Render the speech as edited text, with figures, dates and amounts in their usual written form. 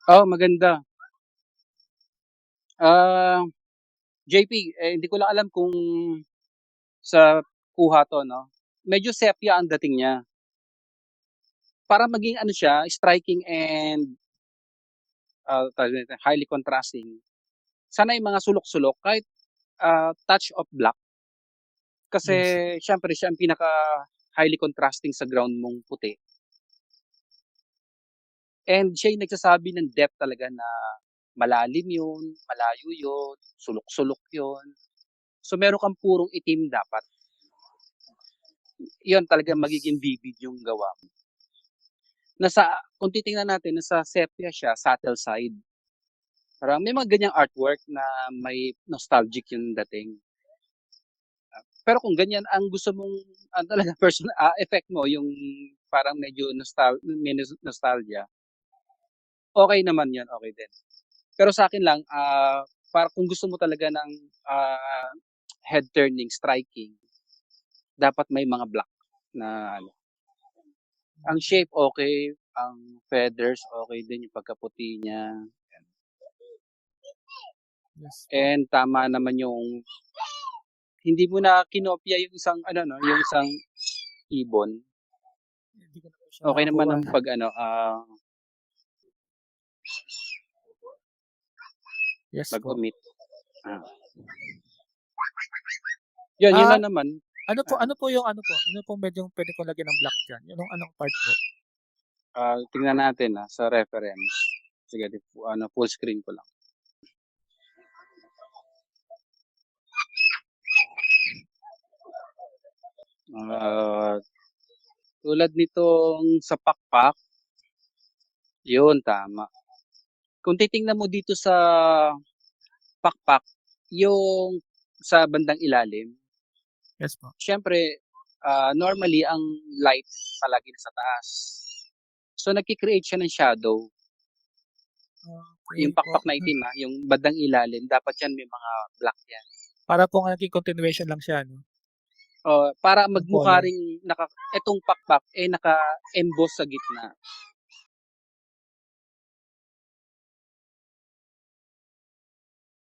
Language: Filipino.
Maganda. Ah, JP, hindi ko lang alam kung sa kuha 'to 'no, medyo sepia ang dating niya. Para maging ano siya, striking and, tawag dito, highly contrasting, sana yung mga sulok-sulok kahit, touch of black. Kasi Yes. siyempre siya ang pinaka highly contrasting sa ground mong puti. And siya yung nagsasabi ng depth talaga na malalim yun, malayo yun, sulok-sulok yun. So meron kang purong itim dapat. Yun talaga magiging Yes. vivid yung gawa mo. Kung titingnan natin, nasa sepia siya, subtle side. Parang may mga ganyang artwork na may nostalgic yung dating. Pero kung ganyan ang gusto mong talaga personal effect mo, yung parang medyo may nostalgia, okay naman yun, okay din. Pero sa akin lang, para kung gusto mo talaga ng head turning, striking, dapat may mga black na ano. Ang shape okay, ang feathers okay din, yung pagkaputi niya. Yes po. And tama naman yung hindi mo na kinopya yung isang ano 'no, yung isang ibon. Hindi ko na po siya Okay naman nakakuha. ang pag ano, Yes po. pag-omit. Ah, yun Ah, lang naman. ano po Ah, ano po yung ano po, ano pong medyong puwede kong lagyan ng black diyan, yung anong part po? tingnan natin, sa reference. Sige, full screen ko lang. Ah, tulad nitong sa pakpak, yun tama. Kung titingnan mo dito sa pakpak, yung sa bandang ilalim, Yes po. siyempre, normally ang light palagi nasa taas. So nagki-create siya ng shadow. Yung Okey po. pakpak na itim, yung bandang ilalim dapat yan may mga black yan. Para pong naging continuation lang siya 'no, Para ng magmukha color. ring etong pakpak, naka-emboss sa gitna.